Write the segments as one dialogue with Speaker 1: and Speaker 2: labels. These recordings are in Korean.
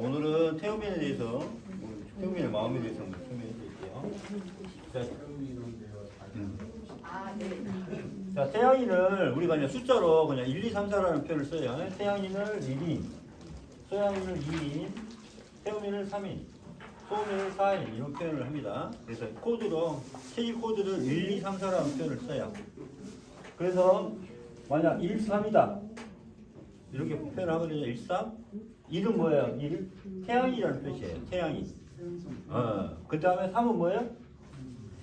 Speaker 1: 오늘은 태우민에 대해서 태우민의 마음에 대해서 한번 설명해 드릴게요. 자, 태양인을 우리가 그냥 숫자로 그냥 1, 2, 3, 4라는 표현을 써요. 태양인을 1인, 소양인을 2인, 태우민을 3인, 소우민을 4인 이런 표현을 합니다. 그래서 코드로 체질 코드를 1, 2, 3, 4라는 표현을 써요. 그래서 만약 1, 3이다 이렇게 표현하거든요. 1, 3 1은 뭐예요? 1 태양이라는 뜻이에요. 태양이. 그 다음에 3은 뭐예요?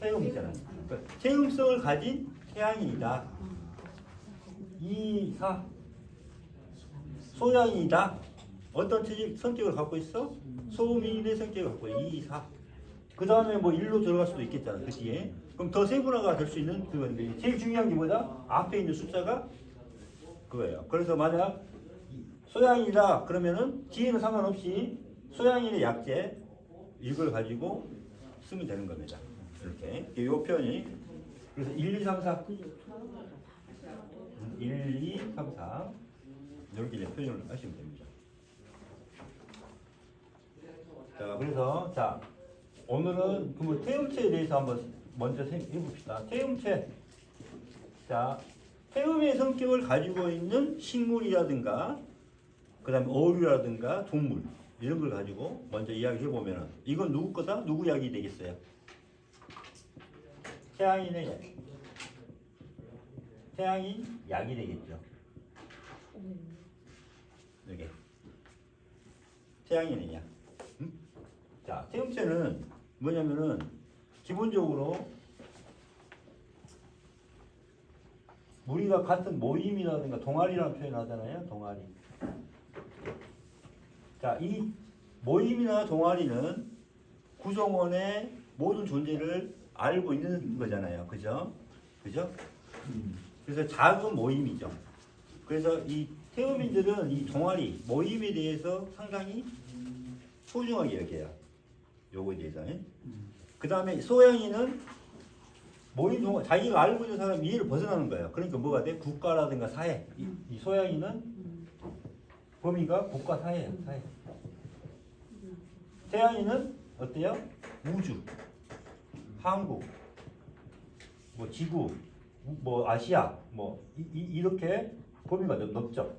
Speaker 1: 태음이잖아요. 그러니까 태음성을 가진 태양이다. 2, 4 소양이다. 어떤 성격을 갖고 있어? 소음인의 성격을 갖고 있어. 2, 4. 그 다음에 뭐 1로 들어갈 수도 있겠잖아. 그 뒤에. 그럼 더 세분화가 될 수 있는 그건데 제일 중요한 게 뭐다? 앞에 있는 숫자가 그거예요. 그래서 만약 소양이다 그러면은 뒤에는 상관없이 소양인의 약제 이걸 가지고 쓰면 되는 겁니다. 이렇게 이 표현이 그래서 1, 2, 3, 4 1, 2, 3, 4 이렇게 이제 표현을 하시면 됩니다. 자 그래서 자 오늘은 그 태음체에 대해서 한번 먼저 해봅시다. 태음체 자 태음의 성격을 가지고 있는 식물이라든가 그 다음에 어류라든가 동물 이런 걸 가지고 먼저 이야기해 보면은 이건 누구 거다? 누구 이야기 되겠어요? 태양인의 약. 태양인 약이 되겠죠. 이게 태양인의 약. 응? 자 태음체는 뭐냐면은 기본적으로 우리가 같은 모임이라든가 동아리라는 표현을 하잖아요. 동아리. 자, 이 모임이나 동아리는 구성원의 모든 존재를 알고 있는 거잖아요. 그죠? 그죠? 그래서 작은 모임이죠. 그래서 이 태음인들은 이 동아리, 모임에 대해서 상당히 소중하게 여겨요. 요거에 대해서. 그 다음에 소양이는 모임 동아리, 자기가 알고 있는 사람 이해를 벗어나는 거예요. 그러니까 뭐가 돼? 국가라든가 사회. 이 소양이는 범위가 국가 사회예요. 사회. 태양이는 어때요? 우주, 한국, 뭐 지구, 뭐 아시아, 뭐 이렇게 범위가 좀 넓죠.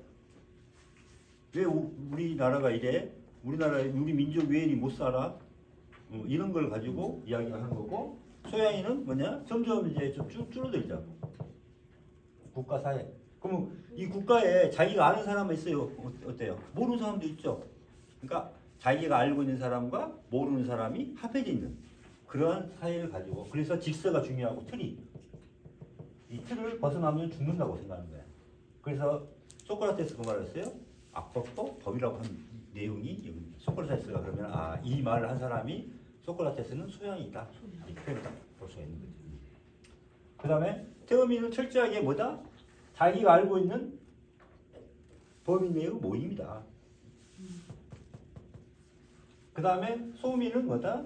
Speaker 1: 왜 우리나라가 이래? 우리 민족 왜 이리 못 살아? 이런 걸 가지고 이야기를 하는 거고 소양이는 뭐냐? 점점 이제 좀 줄어들죠. 국가 사회. 그러면 이 국가에 자기가 아는 사람이 있어요. 어때요? 모르는 사람도 있죠. 그러니까 자기가 알고 있는 사람과 모르는 사람이 합해져 있는 그러한 사회를 가지고 그래서 질서가 중요하고 틀이 이 틀을 벗어나면 죽는다고 생각하는 거예요. 그래서 소크라테스가 말했어요. 악법도 법이라고 한 내용이 여기 소크라테스가 그러면 이 말을 한 사람이 소크라테스는 소양이다. 이렇게 표현을 볼 수가 있는 거죠. 그 다음에 태음인은 철저하게 뭐다? 자기가 알고 있는 범위 내의 모임이다. 그 다음에 소음인은 뭐다?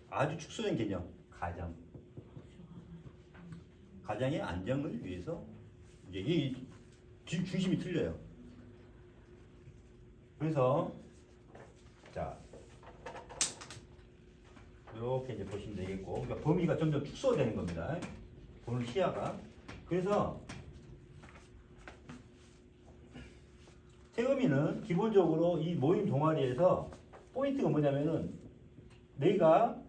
Speaker 1: 아주 축소된 개념, 가정. 가정의 안정을 위해서 이제 이 중심이 틀려요. 그래서 자 이렇게 이제 보시면 되겠고, 그러니까 범위가 점점 축소되는 겁니다. 보는 시야가. 그래서 태음인은 기본적으로 이 모임 동아리에서 포인트가 뭐냐면은 내가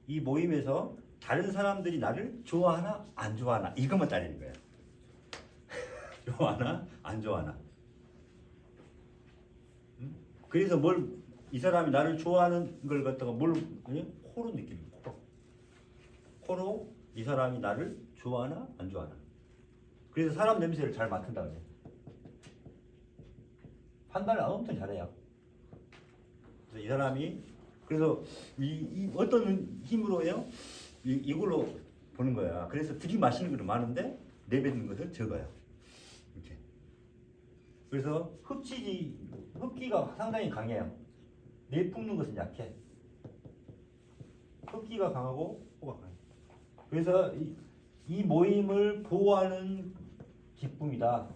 Speaker 1: 이 모임에서 다른 사람들이 나를 좋아하나 안 좋아하나 이것만 따지는 거예요. 좋아하나 안 좋아하나. 그래서 이 사람이 나를 좋아하는 걸 갖다가 코로 느끼는 거예요. 코로 이 사람이 나를 좋아하나 안 좋아하나. 그래서 사람 냄새를 잘 맡는다 그래요. 판단을 엄청 잘해요. 그래서 이 사람이 그래서 이 어떤 힘으로 해요? 이걸로 보는 거야. 그래서 들이마시는 것은 많은데 내뱉는 것은 적어요. 이렇게. 그래서 흡기가 상당히 강해요. 내뿜는 것은 약해. 흡기가 강하고 코가 강해. 그래서 이 모임을 보호하는 기쁨이다.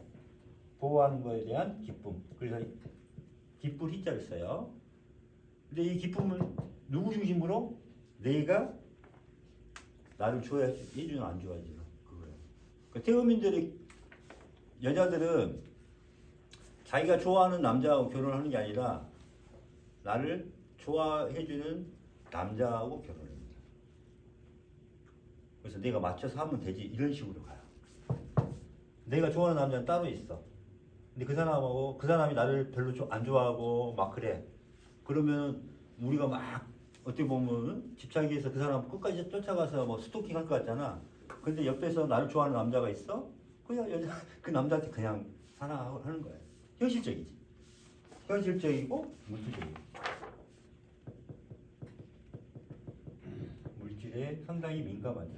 Speaker 1: 보호하는 것에 대한 기쁨. 그래서 기쁠 희자를 써요. 근데 이 기쁨은 누구 중심으로? 내가 나를 좋아해주는 안 좋아해주는 그거예요. 그 태음인들의 여자들은 자기가 좋아하는 남자하고 결혼하는 게 아니라 나를 좋아해주는 남자하고 결혼합니다. 그래서 내가 맞춰서 하면 되지 이런 식으로 가요. 내가 좋아하는 남자는 따로 있어. 근데 그 사람하고 그 사람이 나를 별로 안 좋아하고 막 그래. 그러면 우리가 막 어떻게 보면 집착해서 그 사람 끝까지 쫓아가서 뭐 스토킹 할 것 같잖아. 근데 옆에서 나를 좋아하는 남자가 있어? 그냥 여자 그 남자한테 그냥 사랑하는 거야. 현실적이지. 현실적이고 물질적이고. 물질에 상당히 민감하죠.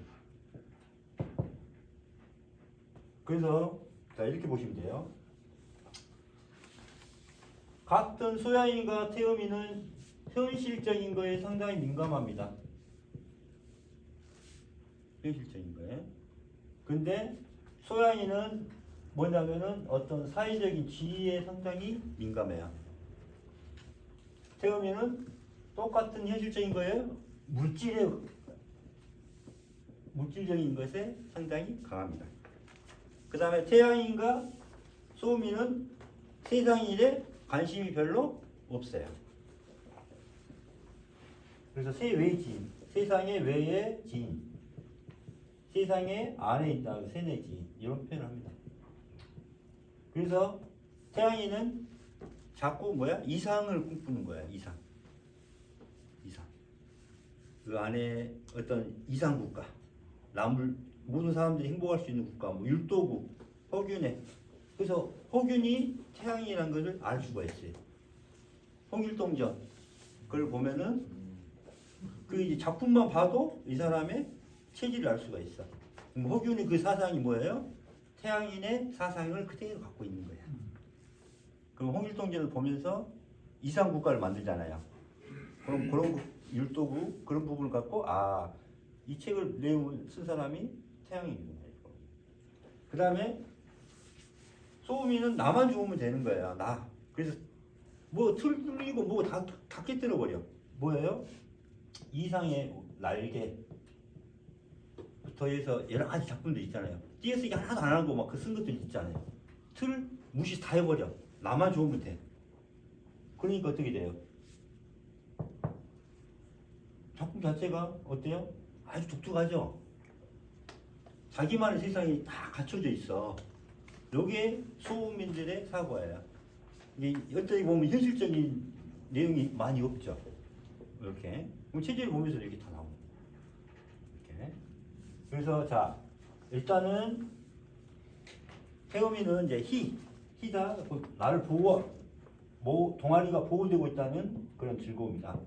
Speaker 1: 그래서 자 이렇게 보시면 돼요. 같은 소양인과 태음인은 현실적인 거에 상당히 민감합니다. 현실적인 거에. 근데 소양인은 뭐냐면은 어떤 사회적인 지위에 상당히 민감해요. 태음인은 똑같은 현실적인 거예요. 물질적인 것에 상당히 강합니다. 그 다음에 태양인과 소음인은 세상 일에 관심이 별로 없어요. 그래서 세외 지인, 세상의 외의 지인, 세상의 안에 있다, 세내 지인 이런 표현을 합니다. 그래서 태양인은 자꾸 이상을 꿈꾸는 거야. 이상. 그 안에 어떤 이상 국가, 모든 사람들이 행복할 수 있는 국가, 뭐 율도국, 허균에. 그래서 허균이 태양이라는 것을 알 수가 있어요. 홍길동전 그걸 보면은 그 이제 작품만 봐도 이 사람의 체질을 알 수가 있어. 그럼 허균이 그 사상이 뭐예요? 태양인의 사상을 그대로 갖고 있는 거야. 그럼 홍길동전을 보면서 이상 국가를 만들잖아요. 그럼 그런 율도국 그런 부분을 갖고 이 책을 내용을 쓴 사람이 태양인이구나. 그 다음에 소음이는 나만 좋으면 되는 거야. 나. 그래서 뭐 틀 뚫리고 뭐 다 깨뜨려 버려. 뭐예요? 이상의 날개부터 해서 여러 가지 작품들 있잖아요. 띄어쓰기 하나도 안 하고 막 그 쓴 것들 있잖아요. 틀 무시 다 해버려. 나만 좋으면 돼. 그러니까 어떻게 돼요? 작품 자체가 어때요? 아주 독특하죠? 자기만의 세상이 다 갖춰져 있어. 요게 소음인들의 사고예요. 이게 어떻게 보면 현실적인 내용이 많이 없죠. 이렇게. 그럼 체질을 보면서 이렇게 다 나옵니다. 이렇게. 그래서 자, 일단은 태음이는 이제 희다. 나를 동아리가 보호되고 있다는 그런 즐거움이다.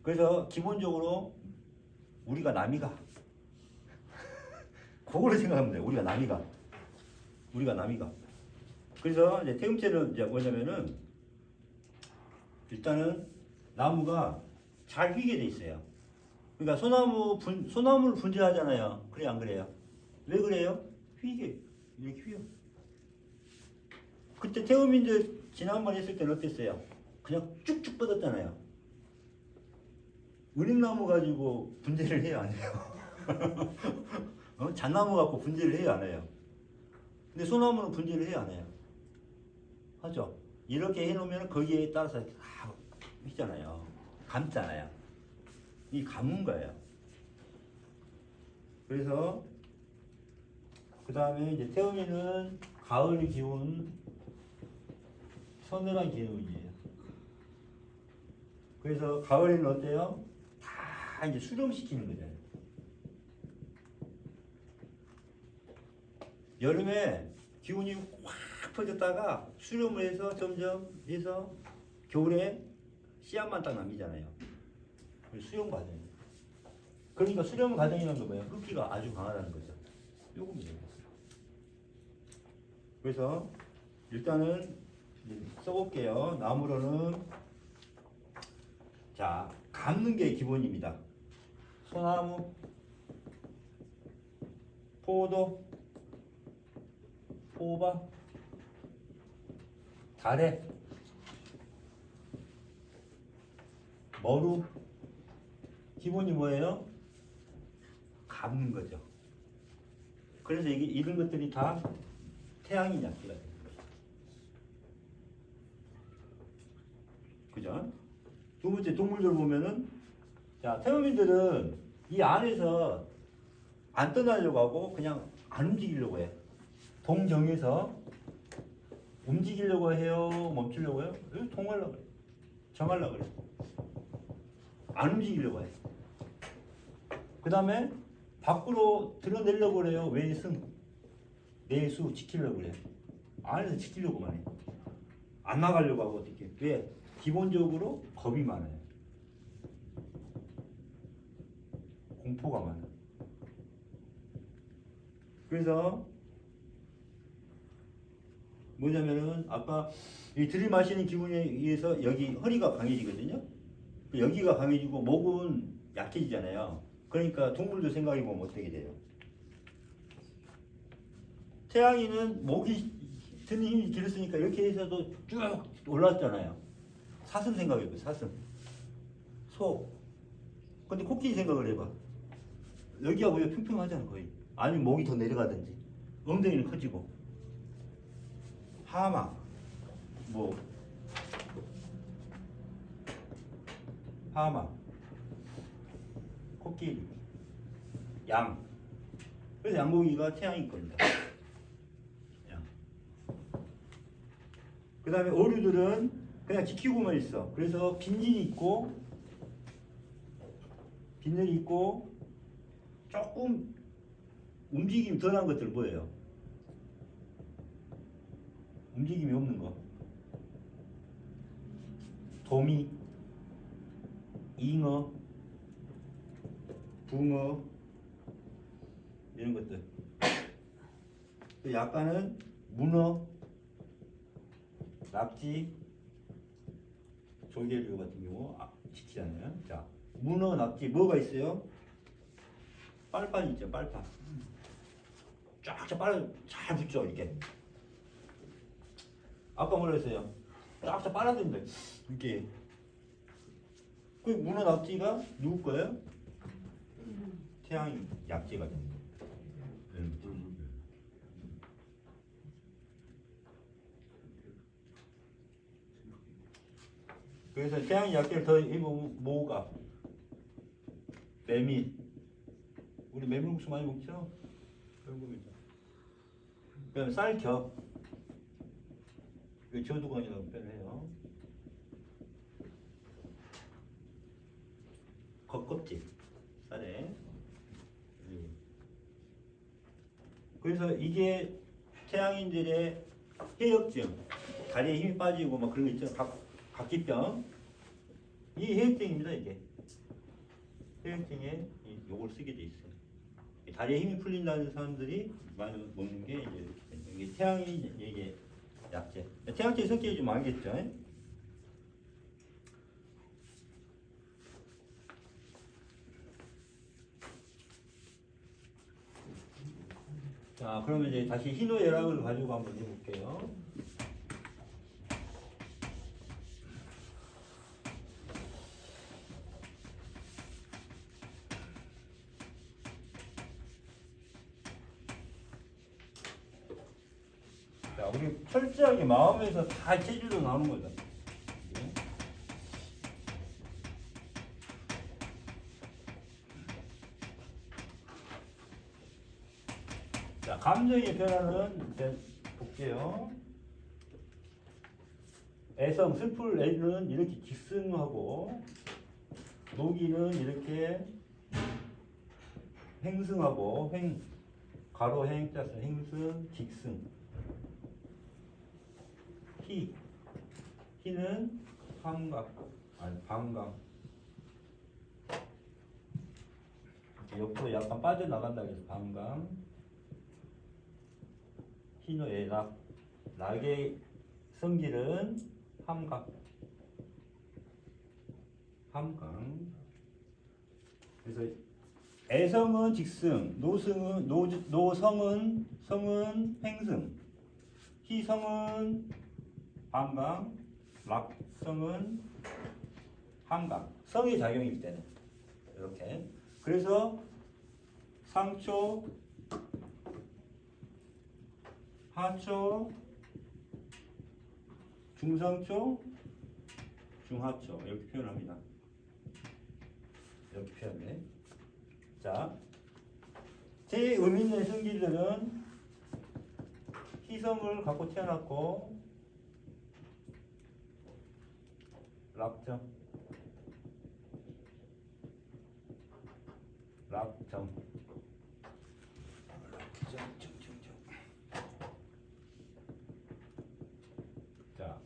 Speaker 1: 그래서 기본적으로 우리가 남이가 그거를 생각하면 돼요. 우리가 남이가. 그래서 이제 태음체는 이제 뭐냐면은 일단은 나무가 잘 휘게 돼 있어요. 그러니까 소나무를 분재하잖아요. 그래 안 그래요? 왜 그래요? 이렇게 휘어. 그때 태음인들 지난번 했을 때는 어땠어요? 그냥 쭉쭉 뻗었잖아요. 은행나무 가지고 분재를 해요, 안 해요? 잣나무 갖고 분재를 해요, 안 해요? 근데 소나무는 분재를 해요, 안 해요? 하죠? 이렇게 해놓으면 거기에 따라서 다 휘잖아요. 감잖아요. 이 감은 거예요. 그래서 그 다음에 이제 태음이는 가을의 기운, 서늘한 기운이에요. 그래서 가을에는 어때요? 다 이제 수렴시키는 거잖아요. 여름에 기운이 확 퍼졌다가 수렴을 해서 점점 해서 겨울에 씨앗만 딱 남기잖아요. 수렴 과정. 그러니까 수렴 과정이라는 거 뭐예요? 흙기가 아주 강하다는 거죠. 요겁니다. 그래서 일단은 써볼게요. 나무로는 자 감는 게 기본입니다. 소나무, 포도, 호박, 다래, 뭐로? 기본이 뭐예요? 감는 거죠. 그래서 이게 이런 것들이 다 태양인 약지가 되는 거예요. 그죠? 두 번째 동물들 보면은 자 태음인들은 이 안에서 안 떠나려고 하고 그냥 안 움직이려고 해. 동정에서 움직이려고 해요? 멈추려고 해요? 여기 통하려고 그래. 정하려고 그래. 안 움직이려고 해. 그 다음에 밖으로 드러내려고 그래요. 외승. 내수 지키려고 그래. 안에서 지키려고만 해. 안 나가려고 하고 어떻게. 왜? 기본적으로 겁이 많아요. 공포가 많아요. 그래서 뭐냐면은 아까 이 들이마시는 기분에 의해서 여기 허리가 강해지거든요. 여기가 강해지고 목은 약해지잖아요. 그러니까 동물도 생각해보면 어떻게 돼요? 태양이는 목이 드는 힘이 길었으니까 이렇게 해서도 쭉 올랐잖아요. 사슴 생각해봐. 사슴. 소. 근데 코끼리 생각을 해봐. 여기가 오히려 평평하잖아 거의. 아니면 목이 더 내려가든지 엉덩이는 커지고. 하마. 뭐 하마. 코끼리. 양. 그래서 양고기가 태양일 겁니다. 그 다음에 어류들은 그냥 지키고만 있어. 그래서 빈진이 있고 비늘이 있고 조금 움직임이 덜한 것들 뭐예요? 움직임이 없는 거. 도미, 잉어, 붕어 이런 것들. 또 약간은 문어, 낙지, 조개류 같은 경우 지키잖아요. 자, 문어, 낙지 뭐가 있어요? 빨판 있죠, 빨판. 쫙쫙 빨아 잘 붙죠, 이렇게. 아까 뭐라 했어요? 쫙쫙 빨아준다. 이렇게. 그 문어, 낙지가 누구 거예요? 태양 약지가 됩니다. 그래서 태양 약지를 더 입으면 뭐가? 메밀. 우리 메밀국수 많이 먹죠? 그다음에 쌀겨. 그 저두건이라고 표현해요. 겉껍질. 쌀에. 그래서 이게 태양인들의 해역증, 다리에 힘이 빠지고 막 그런 거 있죠. 각기병. 이 해역증입니다. 이게 해역증에 요걸 쓰게 돼 있어요. 다리에 힘이 풀린다는 사람들이 많이 먹는 게 이제 이렇게 됩니다. 이게 태양이 이게 약재. 태양제 성격이 좀 알겠죠? 자, 그러면 이제 다시 희노애락을 가지고 한번 해볼게요. 자, 우리 철저하게 마음에서 다 체질로 나오는 거죠. 자, 감정의 변화는 이제 볼게요. 애성, 슬플 애는 이렇게 직승하고, 노기는 이렇게 행승하고, 가로 행 플러스 행승, 직승. 희는 삼각, 아니 방각. 옆으로 약간 빠져나간다 그래서 방각. 희노애락. 낙의 성질은 함각. 함강. 그래서 애성은 직승, 노성은 행승, 희성은 방강, 락성은 함각. 성의 작용일 때는 이렇게. 그래서 상초, 하초, 중상초, 중하초 이렇게 표현합니다. 이렇게 표현해. 자, 제 의미 있는 성질들은 희성을 갖고 태어났고 락정, 자,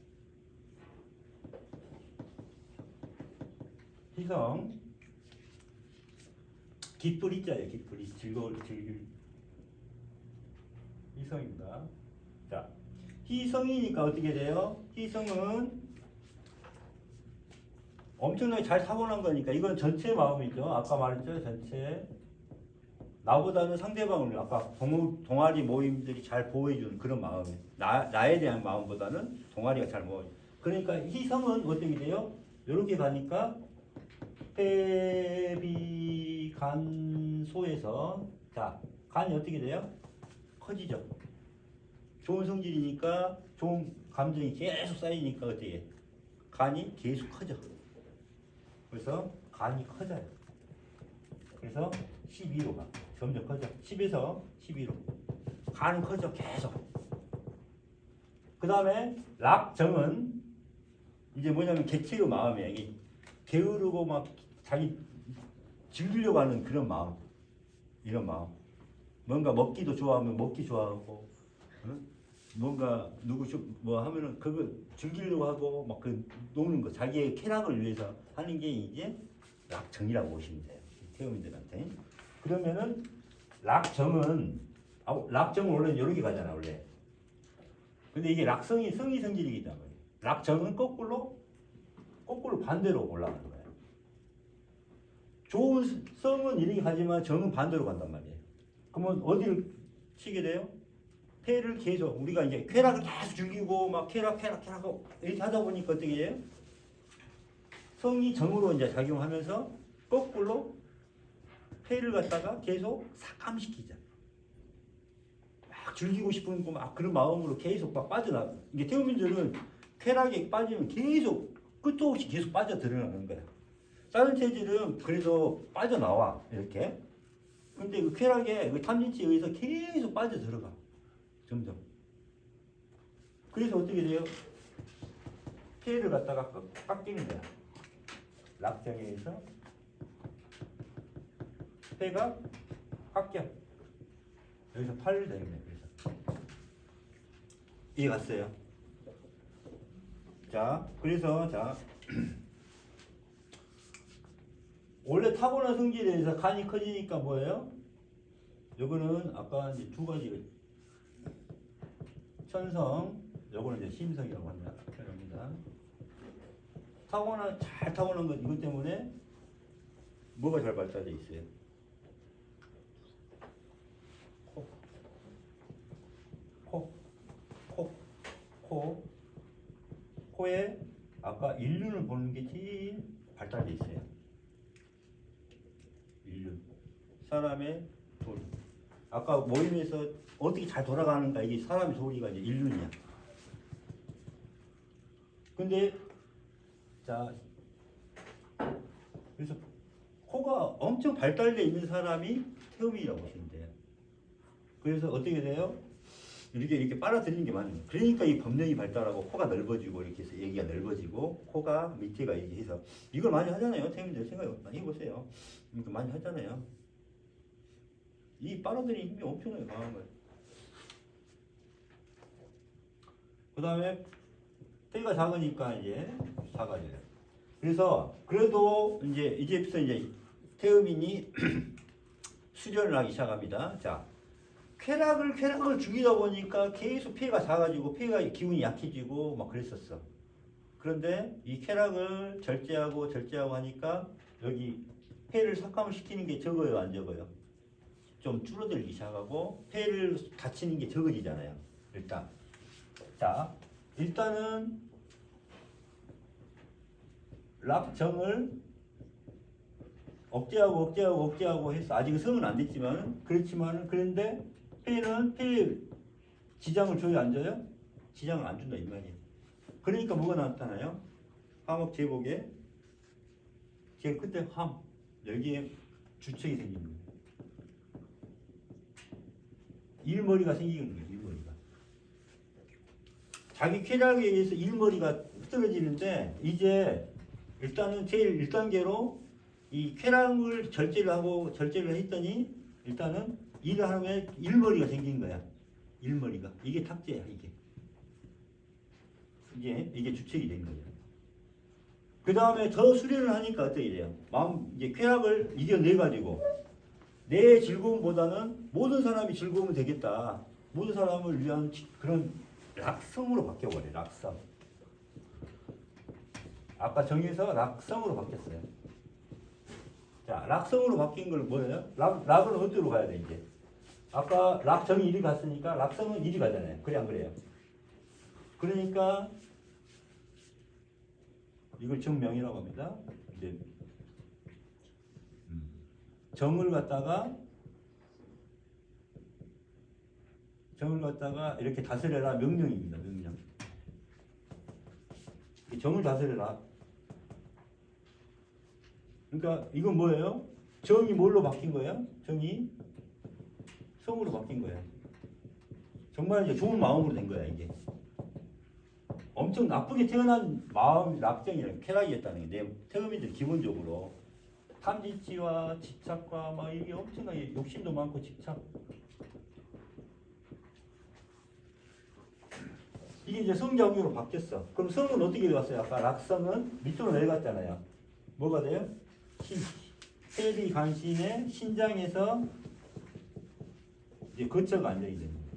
Speaker 1: 희성 기쁘리 자예요. 기쁘리 즐길 희성입니다. 자, 희성이니까 어떻게 돼요? 희성은 엄청나게 잘 타고난 거니까 이건 전체 마음이죠. 아까 말했죠. 전체 나보다는 상대방을 아까 동아리 모임들이 잘 보호해주는 그런 마음이 나에 대한 마음보다는 동아리가 잘 모여. 그러니까 희성은 어떻게 돼요? 이렇게 가니까 폐비간소에서 자 간이 어떻게 돼요? 커지죠. 좋은 성질이니까 좋은 감정이 계속 쌓이니까 어떻게 간이 계속 커져. 그래서 간이 커져요. 그래서 12로 가. 점점 커져. 10에서 12로. 간은 커져 계속. 그 다음에 락정은 이제 뭐냐면 개체의 마음이에요. 이게 게으르고 막 자기 즐기려고 하는 그런 마음. 이런 마음. 뭔가 먹기도 좋아하면 먹기 좋아하고, 응? 뭔가 누구 뭐 하면은 그거 즐기려고 하고 막 그 노는 거 자기의 쾌락을 위해서 하는 게 이제 락정이라고 보시면 돼요. 태음인들한테. 그러면은 락정은 원래 이렇게 가잖아 원래. 근데 이게 락성이 성이 성질이기 때문에 락정은 거꾸로 반대로 올라가는 거예요. 좋은 성은 이렇게 가지만 정은 반대로 간단 말이에요. 그러면 어디를 치게 돼요? 폐를 계속 우리가 이제 쾌락을 계속 즐기고 막 쾌락하고 이렇게 하다 보니까 어떻게 해요? 성이 정으로 이제 작용하면서 거꾸로 폐를 갖다가 계속 삭감시키자. 막 즐기고 싶은 막 그런 마음으로 계속 막 빠져나. 이게 태음인들은 쾌락에 빠지면 계속 끝도 없이 계속 빠져들어가는 거야. 다른 체질은 그래도 빠져나와 이렇게. 근데 그 쾌락에 그 탐진치에 의해서 계속 빠져들어가. 점점. 그래서 어떻게 돼요? 폐를 갖다가 깎이는 거야. 락정에 의해서 폐가 깎여. 여기서 팔을 내리네. 그래서 이해 갔어요? 자, 그래서 자 원래 타고난 성질에 의해서 간이 커지니까 뭐예요? 요거는 아까 이제 두 가지 천성, 요거는 이제 심성이라고 합니다. 잘 타고난 것 이것 때문에 뭐가 잘 발달돼 있어요? 코에 아까 인륜을 보는 게 제일 발달돼 있어요. 인륜. 사람의 소리. 아까 모임에서 어떻게 잘 돌아가는가 이게 사람의 소리가 이제 인륜이야. 근데 자 그래서 코가 엄청 발달돼 있는 사람이 태음이라고 보시면 돼요. 그래서 어떻게 돼요? 이렇게 빨아들이는 게 많아요. 그러니까 이 법령이 발달하고 코가 넓어지고 이렇게 해서 얘기가 넓어지고 코가 밑에가 이렇게 해서 이걸 많이 하잖아요. 태음인들 생각 많이 해보세요. 그러니까 많이 하잖아요. 이 빨아들이는 힘이 엄청나게 강한 거예요. 그 다음에 폐가 작으니까 이제 작아져요. 그래서 그래도 이제부터 이제 태음인이 수련을 하기 시작합니다. 자, 쾌락을 죽이다 보니까 계속 폐가 작아지고 폐가 기운이 약해지고 막 그랬었어. 그런데 이 쾌락을 절제하고 하니까 여기 폐를 삭감을 시키는 게 적어요, 안 적어요? 좀 줄어들기 시작하고 폐를 다치는 게 적어지잖아요. 일단 자 일단은 락정을 억제하고 해서 아직은 성은 안 됐지만 그렇지만 그런데 폐는 폐에 지장을 줘요 안 줘요? 지장을 안 준다 이 말이에요. 그러니까 뭐가 나타나요? 화목 제복에 제일 끝에 함 여기에 주책이 생기는 거예요. 일머리가 생기는 거예요. 일머리가 자기 쾌락에 의해서 일머리가 흐트러지는데 이제 일단은 제일 1단계로 이 쾌락을 절제를 했더니 일단은 일을 하면 일머리가 생긴 거야. 일머리가 이게 탁제야 이게 주책이 된 거예요. 그 다음에 더 수련을 하니까 어떻게 돼요? 마음 이제 쾌락을 이겨내 가지고 내 즐거움보다는 모든 사람이 즐거우면 되겠다. 모든 사람을 위한 그런 락성으로 바뀌어버려. 락성. 아까 정에서 락성으로 바뀌었어요. 자, 락성으로 바뀐 걸 뭐예요? 락은 어디로 가야 돼 이제? 아까 락정이 이리 갔으니까 락성은 이리 가잖아요. 그래 안 그래요? 그러니까 이걸 정명이라고 합니다. 이제 정을 갖다가 이렇게 다스려라 명령입니다. 명령. 정을 다스려라. 그러니까 이건 뭐예요? 정이 뭘로 바뀐 거예요? 정이 성으로 바뀐 거예요. 정말 이제 좋은 마음으로 된 거야 이게. 엄청 나쁘게 태어난 마음 낙정이랑 쾌락이었다는 게 내 태음인들 기본적으로 탐진치와 집착과 막 이게 엄청나게 욕심도 많고 집착. 이게 이제 성작용으로 바뀌었어. 그럼 성은 어떻게 되었어요? 아까 락성은 밑으로 내려갔잖아요. 뭐가 돼요? 폐비 간신의 신장에서 이제 거처가 안정이 되는 거예요.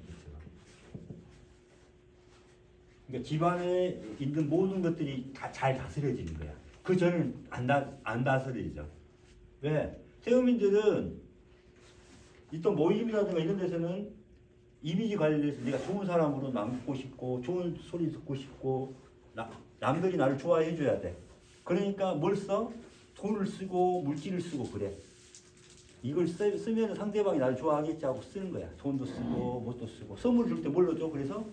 Speaker 1: 그러니까 집안에 있는 모든 것들이 다 잘 다스려지는 거야. 그 전에는 안 다스려지죠. 왜? 태음인들은 또 모임이라든가 이런 데서는 이미지 관리해서 내가 좋은 사람으로 남고 싶고 좋은 소리 듣고 싶고 남들이 나를 좋아해 줘야 돼. 그러니까 뭘 써? 돈을 쓰고 물질을 쓰고 그래. 이걸 쓰면 상대방이 나를 좋아하겠지 하고 쓰는 거야. 돈도 쓰고 뭣도 쓰고 선물 줄 때 뭘로 줘? 그래서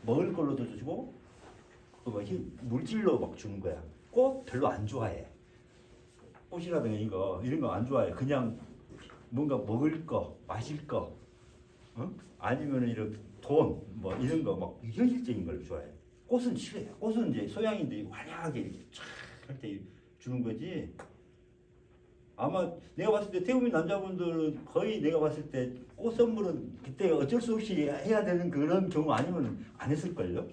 Speaker 1: 먹을 걸로도 주고 또 뭐 물질로 막 주는 거야. 꽃 별로 안 좋아해. 꽃이라든가 이런 거 안 좋아해. 그냥 뭔가 먹을 거, 마실 거, 아니면 이런 돈, 뭐 이런 거 막 현실적인 걸 좋아해. 꽃은 싫어해. 꽃은 이제 소양인들이 화려하게 이렇게 쫙 할 때 주는 거지. 아마 내가 봤을 때 태국인 남자분들은 거의 내가 봤을 때 꽃 선물은 그때 어쩔 수 없이 해야 되는 그런 경우 아니면 안 했을걸요.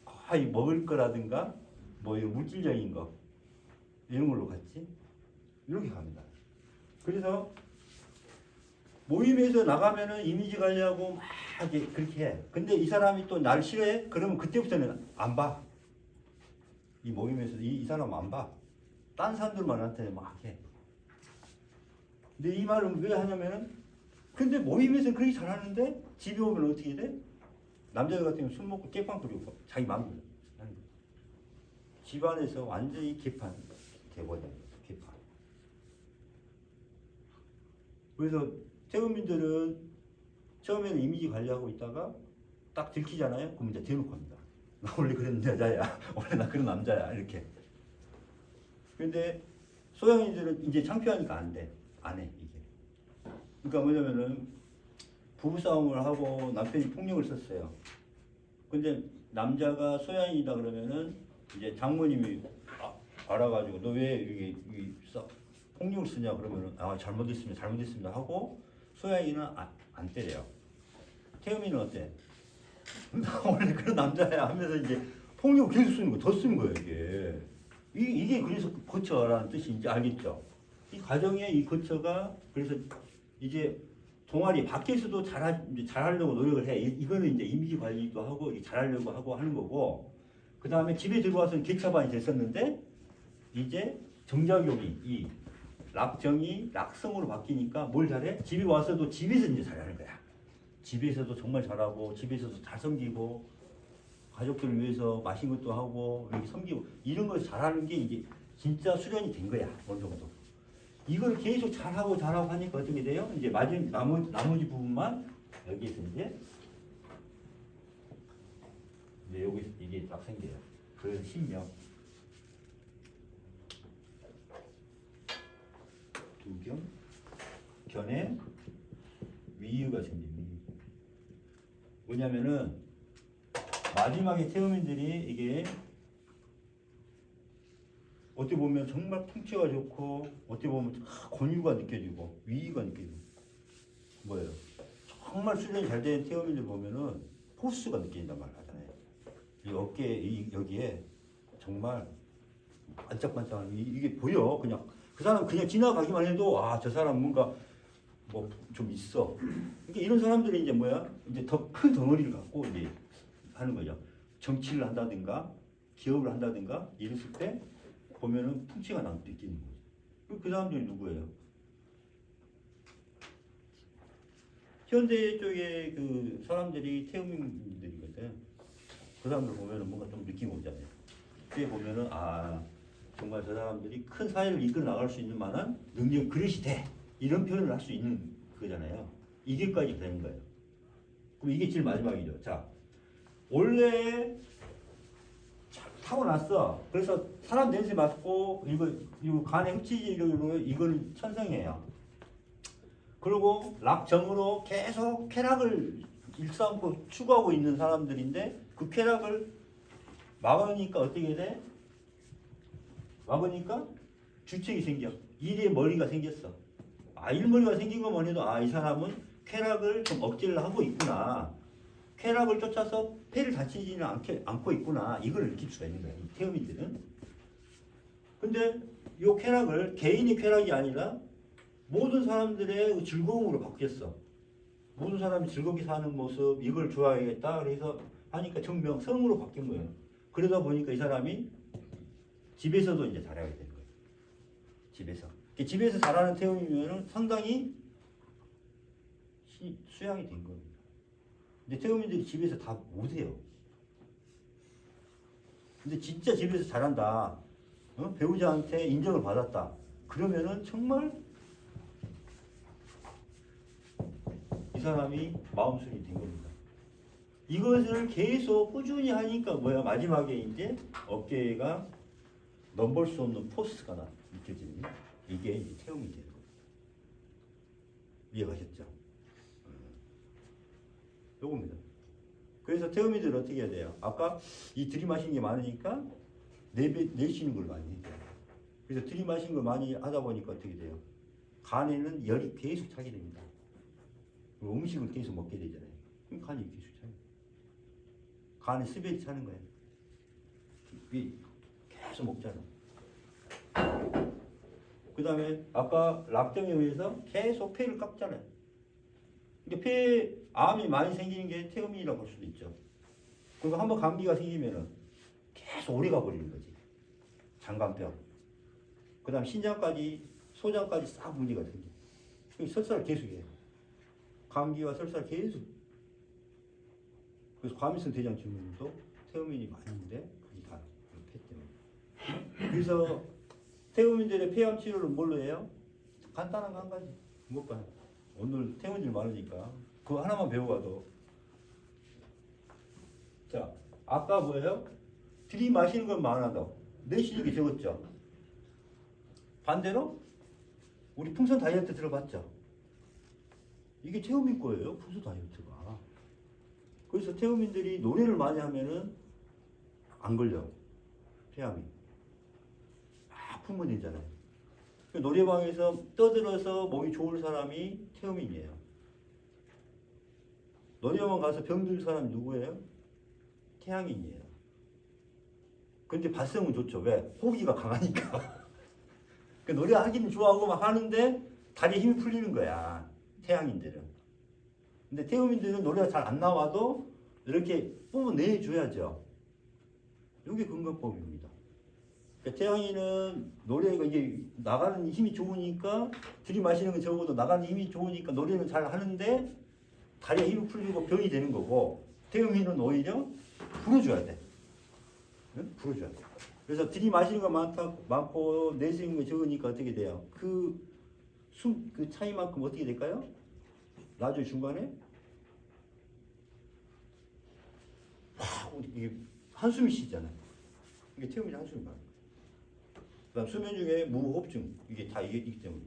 Speaker 1: 거의 먹을 거라든가 뭐 이런 물질적인 거 이런 걸로 갔지. 이렇게 갑니다. 그래서 모임에서 나가면은 이미지 관리하고 막 그렇게 해. 근데 이 사람이 또 날 싫어해? 그러면 그때부터는 안 봐. 이 모임에서 이 사람 안 봐. 딴 사람들만한테 막 해. 근데 이 말은 왜 하냐면은 근데 모임에서 그렇게 잘하는데 집에 오면 어떻게 돼? 남자들 같은 경우 술 먹고 깨빵 부리고 자기 마음대로 하는 거야. 집안에서 완전히 개판 돼버려. 개판. 그래서 태국민들은 처음에는 이미지 관리하고 있다가 딱 들키잖아요. 그럼 이제 대놓고 합니다. 나 원래 그런 여자야. 원래 나 그런 남자야. 이렇게. 근데 소양인들은 이제 창피하니까 안 돼. 안 해. 이게. 그러니까 뭐냐면은 부부싸움을 하고 남편이 폭력을 썼어요. 근데 남자가 소양이다 그러면은 이제 장모님이 알아가지고 너 왜 이게 폭력을 쓰냐 그러면은 잘못했습니다 하고 소양이는 안 때려요. 태음이는 어때? 나 원래 그런 남자야 하면서 이제 폭력을 계속 쓰는 거 더 쓰는 거예요 이게 그래서 거처라는 뜻인지 알겠죠? 이 가정의 이 거처가 그래서 이제 동아리 밖에서도 잘하려고 노력을 해. 이거는 이제 이미지 관리도 하고 잘하려고 하고 하는 거고. 그 다음에 집에 들어와서는 개차반이 됐었는데 이제 정작용이 이 락정이 락성으로 바뀌니까 뭘 잘해? 집에 와서도 집에서 이제 잘하는 거야. 집에서도 정말 잘하고 집에서도 잘 섬기고 가족들을 위해서 맛있는 것도 하고 이렇게 섬기고 이런 걸 잘하는 게 이제 진짜 수련이 된 거야. 어느 정도. 이걸 계속 잘하고 하니까 어떻게 돼요? 이제 나머지 부분만 여기에서 이제 여기 이게 딱 생겨요. 그래서 신명 두경 견해 위유가 생깁니다. 뭐냐면은 마지막에 태음인들이 이게 어떻게 보면 정말 풍채가 좋고 어떻게 보면 권유가 느껴지고 위기가 느껴지고 뭐예요? 정말 수련이 잘 된 태음인들 보면은 포스가 느껴진단 말 하잖아요. 이 어깨 여기에 정말 반짝반짝한 이게 보여. 그냥 그 사람 그냥 지나가기만 해도 아 저 사람 뭔가 뭐 좀 있어. 그러니까 이런 사람들이 이제 뭐야? 이제 더 큰 덩어리를 갖고 이제 하는 거죠. 정치를 한다든가 기업을 한다든가 이랬을 때 보면은 풍치가 느끼는 거죠. 그 사람들이 누구예요? 현대 쪽에 그 사람들이 태음인들이거든. 그 사람들 보면은 뭔가 좀 느낌 오잖아요. 그때 보면은 아 정말 저 사람들이 큰 사회를 이끌어 나갈 수 있는 만한 능력 그릇이 돼. 이런 표현을 할 수 있는 거잖아요. 이게까지 되는 거예요. 그럼 이게 제일 마지막이죠. 자, 원래 타고났어. 그래서 사람 냄새 맡고 이거 간에 흡치지 이거는 천성이에요. 그리고 락정으로 계속 쾌락을 일삼고 추구하고 있는 사람들인데 그 쾌락을 막으니까 어떻게 돼? 막으니까 주책이 생겨. 일의 머리가 생겼어. 아, 일머리가 생긴 것만 해도 아, 이 사람은 쾌락을 좀 억제를 하고 있구나. 쾌락을 쫓아서 폐를 다치지는 않고 있구나. 이걸 느낄 수가 있는 거야. 이 태음인들은. 근데 이 쾌락을 개인의 쾌락이 아니라 모든 사람들의 즐거움으로 바뀌었어. 모든 사람이 즐겁게 사는 모습 이걸 좋아하겠다. 그래서 하니까 정명 성으로 바뀐 거예요. 그러다 보니까 이 사람이 집에서도 이제 잘하게 되는 거예요. 집에서 잘하는 태음이면 상당히 수양이 된 겁니다. 근데 태음인들이 집에서 다 못해요. 근데 진짜 집에서 잘한다. 배우자한테 인정을 받았다. 그러면은 정말 이 사람이 마음술이 된 겁니다. 이것을 계속 꾸준히 하니까 뭐야? 마지막에 이제 어깨가 넘볼 수 없는 포스가 느껴지는 이게 이제 태음이 되는 거예요. 이해가셨죠? 요겁니다. 그래서 태음이들 어떻게 해야 돼요? 아까 이 들이마신 게 많으니까 내쉬는 걸 많이 해요. 그래서 들이마신 걸 많이 하다 보니까 어떻게 돼요? 간에는 열이 계속 차게 됩니다. 음식을 계속 먹게 되잖아요. 그럼 간이 계속 차요. 간에 스벨이 차는 거예요. 계속 먹잖아. 그 다음에 아까 락정에 의해서 계속 폐를 깎잖아요. 그러니까 폐에 암이 많이 생기는 게 태음인이라고 볼 수도 있죠. 그리고 한번 감기가 생기면은 계속 오래 가버리는 거지. 장간병. 그 다음 신장까지, 소장까지 싹 문제가 생겨. 설사를 계속해요. 감기와 설사를 계속. 그래서 과민성 대장 증후군도 태음인이 많이 있는데 그게 다 폐 때문에. 그래서 태음인들의 폐암 치료를 뭘로 해요? 간단한 거 한 가지. 뭐가? 오늘 태음인들 많으니까 그거 하나만 배워가도. 자, 아까 뭐예요? 들이마시는 건 많아도 내쉬는 게 적었죠. 반대로 우리 풍선 다이어트 들어봤죠? 이게 태음인 거예요. 풍선 다이어트가. 그래서 태음인들이 노래를 많이 하면은 안 걸려. 폐암이. 막 풀면 되잖아요. 노래방에서 떠들어서 몸이 좋을 사람이 태음인이에요. 노래방 가서 병들 사람이 누구예요? 태양인이에요. 근데 발성은 좋죠. 왜? 호기가 강하니까. 노래하기는 좋아하고 막 하는데 다리에 힘이 풀리는 거야. 태양인들은. 근데 태음인들은 노래가 잘 안 나와도 이렇게 뿜어내줘야죠. 이게 근거법입니다. 그러니까 태양인은 노래가 이게 나가는 힘이 좋으니까 들이마시는 건 적어도 나가는 힘이 좋으니까 노래는 잘 하는데 다리에 힘이 풀리고 병이 되는 거고 태음인은 오히려 불어줘야 돼. 응? 불어줘야 돼. 그래서 들이마시는 거 많고 내쉬는 거 적으니까 어떻게 돼요? 그 차이만큼 어떻게 될까요? 나중에 중간에 이게 한숨이 쉬잖아요. 이게 태우면 한숨이 많아요. 그다음 수면 중에 무호흡증 이게 다 이게 있기 때문에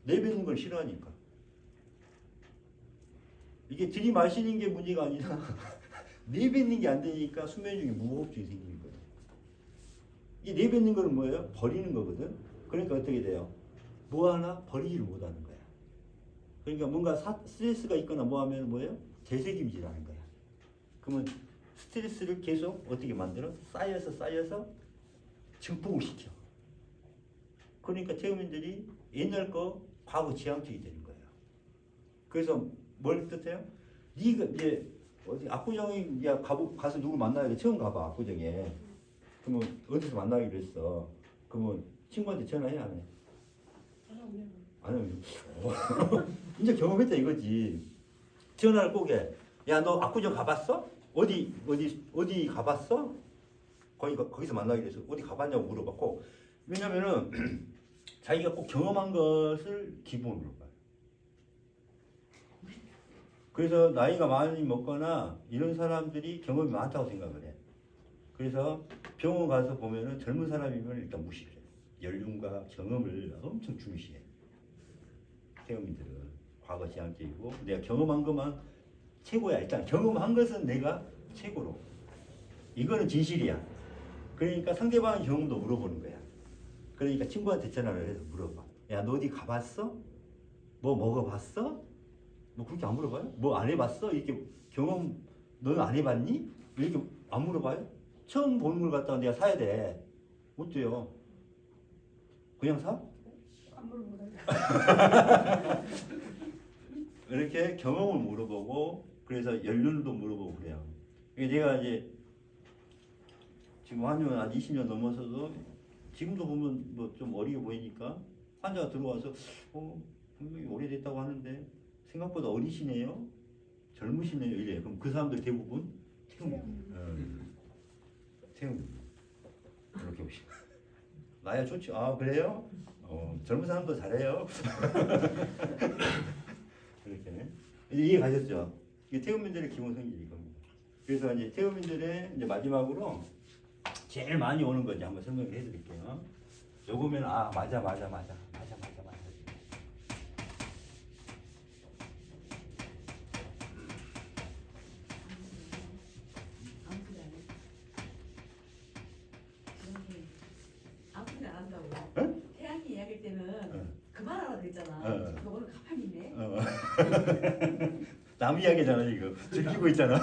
Speaker 1: 내뱉는 걸 싫어하니까 이게 들이마시는 게 문제가 아니라 내뱉는 게 안 되니까 수면 중에 무호흡증이 생기는 거예요. 이 내뱉는 거는 뭐예요? 버리는 거거든. 그러니까 어떻게 돼요? 뭐 하나 버리지를 못하는 거야. 그러니까 뭔가 스트레스가 있거나 뭐 하면 뭐예요? 되새김질하는 거야. 그러면 스트레스를 계속 어떻게 만들어? 쌓여서 증폭을 시켜. 그러니까 태음인들이 옛날 거 과거 지향적이 되는 거예요. 그래서 뭘 뜻해요? 네가 이제 어디 압구정에 가서 누구 만나야 돼? 처음 가봐 압구정에. 그러면 어디서 만나기로 했어? 그러면 친구한테 전화해 안 해? 안 하면 이제 경험했다 이거지. 전화를 꼭 해. 야 너 압구정 가봤어? 어디 가봤어? 거기서 만나기로 해서 어디 가봤냐고 물어봤고, 왜냐면은 자기가 꼭 경험한 것을 기본으로 봐요. 그래서 나이가 많이 먹거나 이런 사람들이 경험이 많다고 생각을 해. 그래서 병원 가서 보면은 젊은 사람이면 일단 무시해. 연륜과 경험을 엄청 중시해. 태음인들은 과거 지향적이고 내가 경험한 것만 최고야. 일단 경험한 것은 내가 최고로. 이거는 진실이야. 그러니까 상대방의 경험도 물어보는 거야. 그러니까 친구한테 전화를 해서 물어봐. 야, 너 어디 가봤어? 뭐 먹어봤어? 뭐 그렇게 안 물어봐요? 뭐 안 해봤어? 이렇게 경험 너는 안 해봤니? 이렇게 안 물어봐요? 처음 보는 걸 갖다가 내가 사야 돼. 어때요? 그냥 사?
Speaker 2: 안 물어보나요?
Speaker 1: 이렇게 경험을 물어보고 그래서 연륜도 물어보고 그래요. 내가 이제 지금 한 20년 넘어서도 지금도 보면 뭐 좀 어리게 보이니까 환자가 들어와서 분명히 오래됐다고 하는데 생각보다 어리시네요, 젊으시네요 이래. 그럼 그 사람들 대부분 태움 이렇게 오시. 나야 좋죠. 아 그래요? 젊은 사람도 잘해요. 이렇게 이해 가셨죠? 이게 태음민들의 기본 성질이 이겁니다. 그래서 이제 태음민들의 이제 마지막으로 제일 많이 오는 거 이제 한번 설명을 해드릴게요. 요거면 맞아.
Speaker 2: 아무튼 안 한다고.
Speaker 1: 응?
Speaker 2: 태양이 이야기할 때는
Speaker 1: 응.
Speaker 2: 그만하라 그랬잖아. 너 오늘 가만히 있네.
Speaker 1: 남 이야기잖아 지금. 즐기고 있잖아.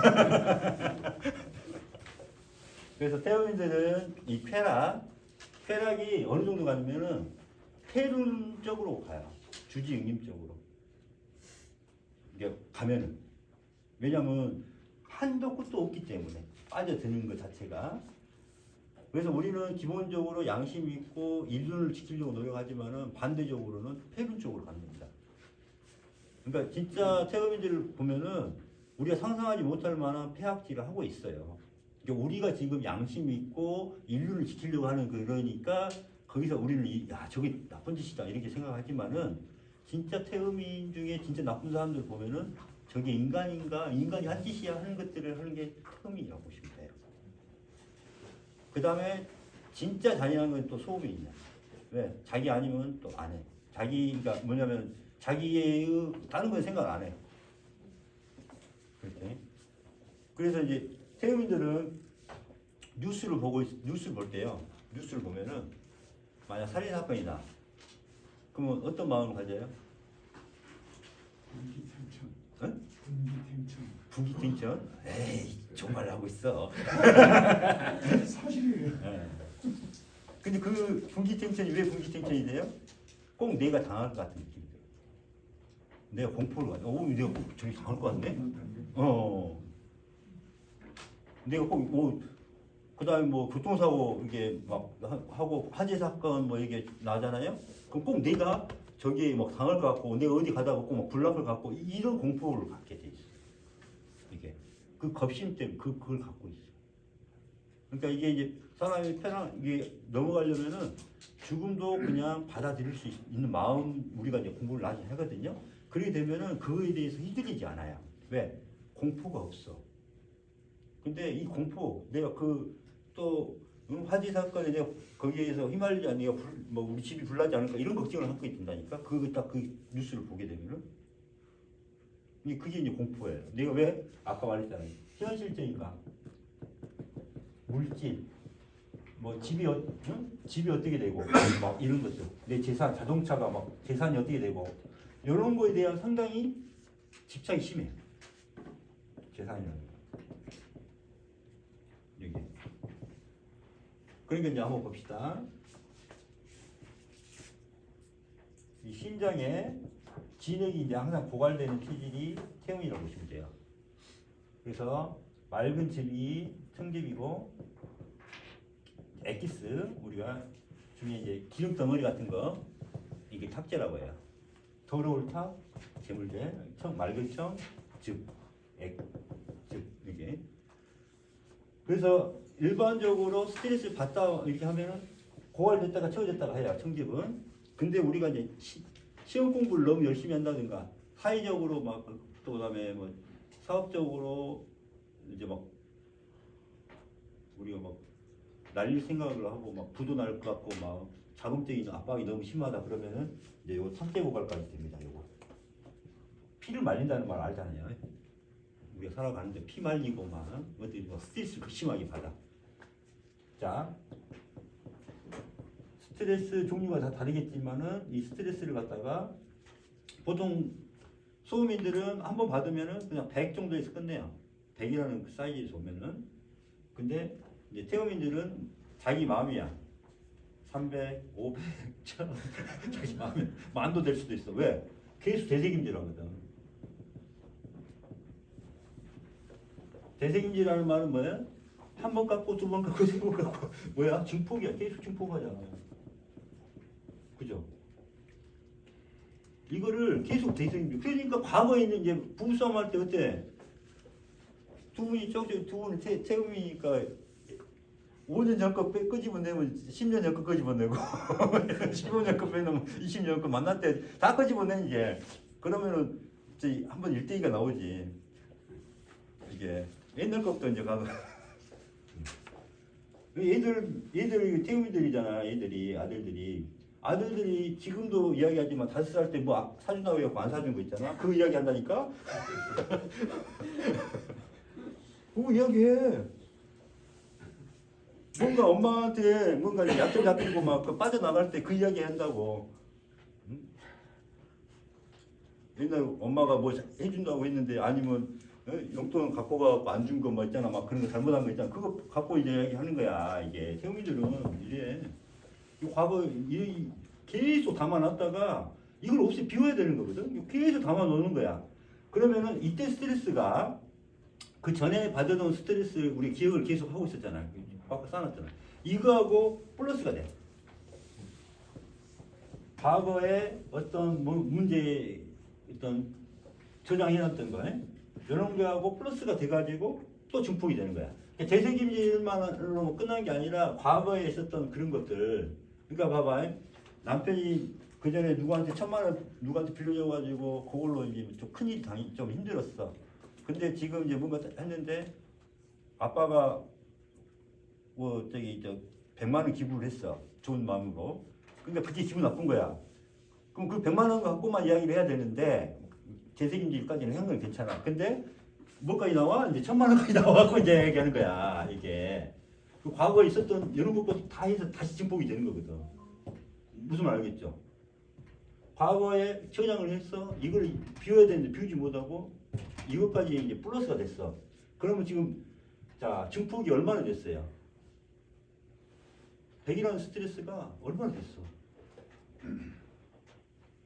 Speaker 1: 그래서 태음인들은 이 쾌락이 어느 정도 가냐면은 폐륜 쪽으로 가요. 주지응임 쪽으로. 이게 가면은. 왜냐면 한도 끝도 없기 때문에 빠져드는 것 자체가. 그래서 우리는 기본적으로 양심 있고 인륜을 지키려고 노력하지만은 반대적으로는 폐륜 쪽으로 가는 겁니다. 그러니까 진짜 태음인들을 보면은 우리가 상상하지 못할 만한 폐악질을 하고 있어요. 그러니까 우리가 지금 양심 있고 인륜을 지키려고 하는 그러니까 거기서 우리는 저게 나쁜 짓이다 이렇게 생각하지만은 진짜 태음인 중에 진짜 나쁜 사람들 보면은 저게 인간인가, 인간이 한 짓이야 하는 것들을 하는 게 태음인이라고 보시면 돼요. 그 다음에 진짜 잔인한 건 또 소음인이야. 왜? 자기 아니면 또 안 해. 자기가 뭐냐면 자기의 다른 건 생각 안 해. 그렇게. 그래서 이제 태음인들은 뉴스를 볼 때요. 뉴스를 보면은 만약 살인 사건이다. 그러면 어떤 마음을 가져요?
Speaker 3: 분기탱천. 분기탱천.
Speaker 1: 분기탱천? 에이, 정말 하고 있어.
Speaker 3: 사실이에요.
Speaker 1: 근데 그 분기탱천이 왜 분기탱천이 돼요? 꼭 내가 당할 것 같은 느낌이 들어요. 내가 공포를 가져. 내가 꼭 저기 당할 것 같네? 내가 꼭, 그 다음에 뭐 교통사고 이게 막 하고 화재 사건 뭐 이게 나잖아요? 그럼 꼭 내가 저기에 막 당할 것 같고 내가 어디 가다가 꼭 막 불날 것 같고 이런 공포를 갖게 돼 있어요. 이게. 그 겁심 때문에 그걸 갖고 있어요. 그러니까 이게 이제 사람이 이게 넘어가려면은 죽음도 그냥 받아들일 수 있는 마음 우리가 이제 공부를 많이 하거든요. 그렇게 되면은 그거에 대해서 휘둘리지 않아요. 왜? 공포가 없어. 근데 이 공포 내가 또 화재 사건에 내가 거기에서 휘말리지 않으니까 뭐 우리 집이 불나지 않을까 이런 걱정을 하고 있다니까. 그 뉴스를 보게 되면은 그게 이제 공포예요. 내가 왜 아까 말했잖아요. 현실적인가 물질 뭐 집이 어떻게 되고 막 이런 것들 내 재산 자동차가 막 재산이 어떻게 되고 이런 거에 대한 상당히 집착이 심해. 재산이라는 거. 여기. 그러니까 이제 한번 봅시다. 이 심장에 진액이 이제 항상 고갈되는 체질이 태음이라고 보시면 돼요. 그래서 맑은 즙이 청즙이고 엑기스 우리가 중에 이제 기름 덩어리 같은 거 이게 탁제라고 해요. 더러울 탁, 재물제, 맑은 청, 즙, 즙 이게. 그래서 일반적으로 스트레스 받다 이렇게 하면은 고갈됐다가 채워졌다가 해요. 청집은. 근데 우리가 이제 시험 공부를 너무 열심히 한다든가 사회적으로 막 또 그다음에 뭐 사업적으로 이제 막 우리가 막 날릴 생각을 하고 막 부도 날 것 같고 막 자금적인 압박이 너무 심하다 그러면은 이제 요 탁제 고갈까지 됩니다. 요거 피를 말린다는 말 알잖아요. 우리가 살아가는데 피 말리고 막 어디 뭐 스트레스를 심하게 받아. 자, 스트레스 종류가 다 다르겠지만은 이 스트레스를 갖다가 보통 소음인들은 한번 받으면은 그냥 100 정도에서 끝내요. 100이라는 그 사이즈에서 오면은. 근데 이제 태음인들은 자기 마음이야. 300, 500, 1000 자기 마음이 만도 될 수도 있어. 왜? 계속 되새김질하거든. 되새김질하는 말은 뭐야? 한 번 깎고 두 번 깎고 세 번 깎고 뭐야? 증폭이야. 계속 증폭하잖아. 그죠? 이거를 계속 되새김질. 그러니까 과거에 있는 이제 부부싸움 할 때 어때? 두 분이 태음이니까 5년 전 거 끄집어내면 10년 전 거 끄집어내고 15년 거 빼놓으면 20년 거 만날 때 다 끄집어내 이제. 그러면은 이제 한번 일대기가 나오지. 이게 옛날 것부터 이제 가고 얘들 태우미들이잖아. 얘들이 아들들이 지금도 이야기하지만 5살 때 뭐 사준다고 해갖고 안 사준 거 있잖아. 그 이야기 한다니까. 그거 이야기해. 뭔가 엄마한테 뭔가 약점 잡히고 막 빠져나갈 때 그 이야기 한다고. 응? 옛날 엄마가 뭐 해준다고 했는데 아니면 용돈 갖고 가고 안 준 거 뭐 있잖아. 막 그런 거 잘못한 거 있잖아. 그거 갖고 이제 이야기하는 거야. 이게 태우미들은 이래. 이 과거 계속 담아놨다가 이걸 없이 비워야 되는 거거든. 계속 담아놓는 거야. 그러면은 이때 스트레스가 그 전에 받아놓은 스트레스 우리 기억을 계속 하고 있었잖아요. 꽉 쌓아놨잖아. 이거하고 플러스가 돼. 과거에 어떤 문제 어떤 저장해놨던 거 이런 거하고 플러스가 돼가지고 또 증폭이 되는 거야. 되새김질만으로 끝난 게 아니라 과거에 있었던 그런 것들. 그러니까 봐봐. 남편이 그 전에 누구한테 1000만 원 누구한테 빌려줘가지고 그걸로 이제 좀 큰일이 좀 힘들었어. 근데 지금 이제 뭔가 했는데 아빠가 뭐 100만 원 기부를 했어. 좋은 마음으로. 그러니까 그게 기분 나쁜 거야. 그럼 그 100만 원 갖고만 이야기를 해야 되는데 재생임질까지는 한 건 괜찮아. 근데 뭐까지 나와? 이제 1000만 원까지 나와갖고 이제 얘기하는 거야. 이게 그 과거에 있었던 이런 것까지 다 해서 다시 증폭이 되는 거거든. 무슨 말 알겠죠? 과거에 저장을 했어. 이걸 비워야 되는데 비우지 못하고 이것까지 이제 플러스가 됐어. 그러면 지금 자 증폭이 얼마나 됐어요? 100이라는 스트레스가 얼마나 됐어?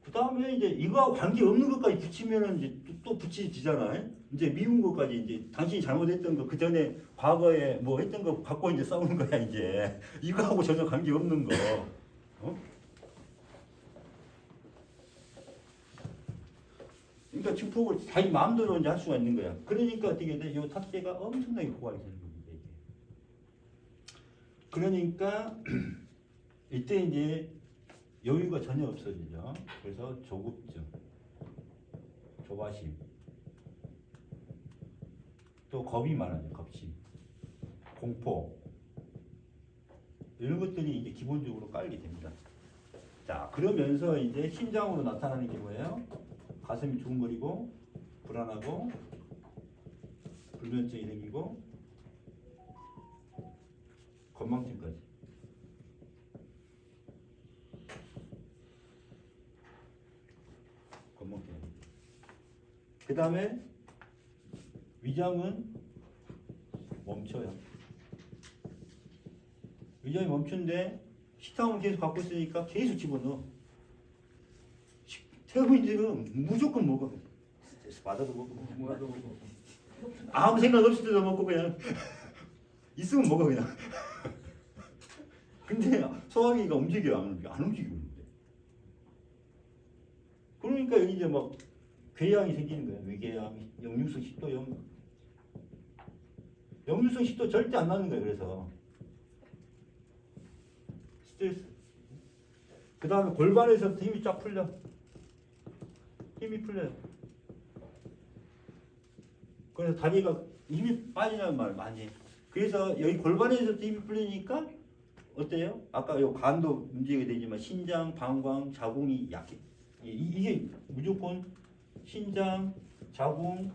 Speaker 1: 그 다음에 이제 이거하고 관계 없는 것까지 붙이면은 이제 또 붙이지잖아. 이제 미운 것까지 이제 당신이 잘못했던 거 그 전에 과거에 뭐 했던 거 갖고 이제 싸우는 거야 이제. 이거하고 전혀 관계 없는 거. 어? 그러니까 증폭을 자기 마음대로 이제 할 수가 있는 거야. 그러니까 어떻게 돼? 이 탁제가 엄청나게 고갈이 되는 겁니다. 이게. 그러니까 이때 이제 여유가 전혀 없어지죠. 그래서 조급증, 조바심, 또 겁이 많아요. 겁심, 공포 이런 것들이 이제 기본적으로 깔리게 됩니다. 자, 그러면서 이제 심장으로 나타나는 게 뭐예요? 가슴이 두근거리고 불안하고 불면증이 생기고 건망증까지. 건망증. 그 다음에 위장은 멈춰요. 위장이 멈춘데 식탐을 계속 갖고 있으니까 계속 집어넣어. 태국인들은 무조건 먹어. 스트레스 받아도 먹고
Speaker 3: 뭐라도 먹고.
Speaker 1: 아무 생각 없을 때도 먹고 그냥 있으면 먹어 그냥. 근데 소화기가 움직여 안 움직여? 안 움직이고 있는데. 그러니까 여기 이제 막 궤양이 생기는 거예요. 위궤양, 역류성 식도염. 역류성 식도 절대 안 나는 거예요. 그래서 스트레스. 그 다음에 골반에서부터 힘이 쫙 풀려. 힘이 풀려요. 그래서 다리가 힘이 빠지는 말 많이 해. 그래서 여기 골반에서부터 힘이 풀리니까 어때요? 아까 요 간도 문제가 되지만 신장, 방광, 자궁이 약해. 이게 무조건 신장, 자궁,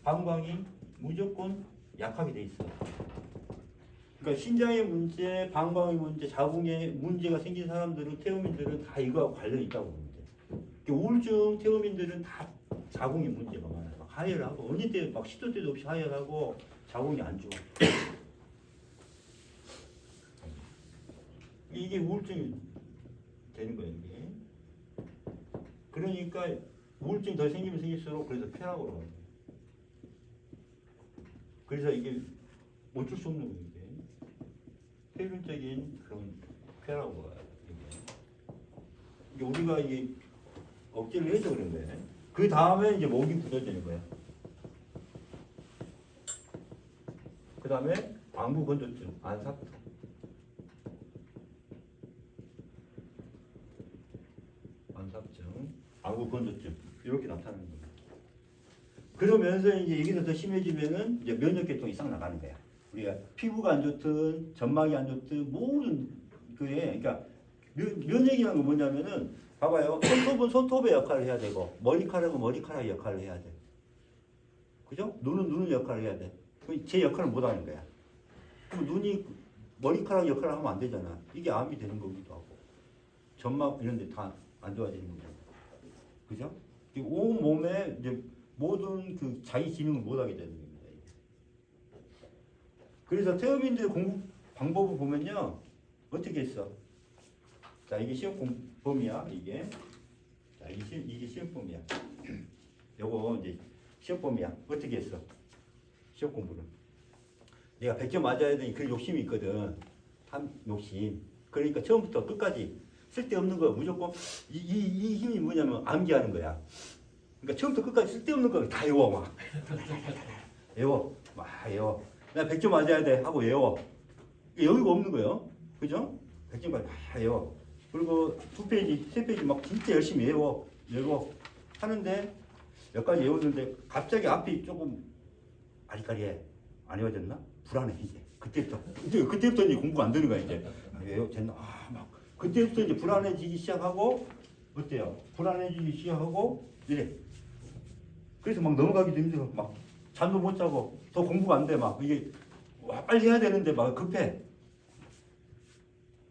Speaker 1: 방광이 무조건 약하게 돼 있어요. 그러니까 신장의 문제, 방광의 문제, 자궁에 문제가 생긴 사람들은 태음인들은 다 이거하고 관련이 있다고 보면 돼. 우울증 태음인들은 다 자궁에 문제가 많아요. 막 하혈하고 어느 때 막 시도 때도 없이 하혈하고 자궁이 안 좋아. 이게 우울증이 되는 거예요. 이게. 그러니까 우울증이 더 생기면 생길수록 그래서 쾌락으로 가요. 그래서 이게 어쩔 수 없는 거예요. 필연적인 그런 쾌락으로 가요. 이게 우리가 이게 억제를 해서 그런 거예요. 그 다음에 이제 목이 굳어지는 거예요. 그 다음에 안구 건조증, 안삭증. 안삭증, 안구 건조증 이렇게 나타나는 거예요. 그러면서 이제 여기서 더 심해지면은 이제 면역계통이 싹 나가는 거야. 우리가 피부가 안 좋든 점막이 안 좋든 모든 그게 그러니까 면역이라는 건 뭐냐면은 봐봐요. 손톱은 손톱의 역할을 해야 되고 머리카락은 머리카락의 역할을 해야 돼. 그죠? 눈은 눈의 역할을 해야 돼. 제 역할을 못 하는 거야. 그럼 눈이 머리카락 역할을 하면 안 되잖아. 이게 암이 되는 거기도 하고 점막 이런 데 다 안 좋아지는 거잖아. 그죠? 온 몸에 이제 모든 그 자기 기능을 못 하게 되는 겁니다. 그래서 태음인들 공부 방법을 보면요. 어떻게 했어? 자, 이게 시험 범위야, 이게. 자, 이게 시험 범위야. 요거 이제 시험 범위야. 어떻게 했어? 시험 공부를. 내가 100점 맞아야 되니 그런 욕심이 있거든. 한 욕심. 그러니까 처음부터 끝까지 쓸데없는 거 무조건 이 힘이 뭐냐면 암기하는 거야. 그러니까 처음부터 끝까지 쓸데없는 거 다 외워 막. 외워. 막 외워. 나 100점 맞아야 돼 하고 외워. 여유가 없는 거예요. 그죠? 100점까지 막 외워. 그리고 2페이지, 3페이지 막 진짜 열심히 외워. 하는데 여기까지 외웠는데 갑자기 앞이 조금 아리까리해. 안 외워졌나? 불안해 이제. 그때부터 이제 공부가 안 되는 거야 이제. 외워졌나? 막 그때부터 이제 불안해지기 시작하고 어때요? 불안해지기 시작하고 이래. 그래서 막 넘어가기도 힘들어. 막 잠도 못 자고 더 공부가 안 돼. 막 이게 와, 빨리 해야 되는데 막 급해.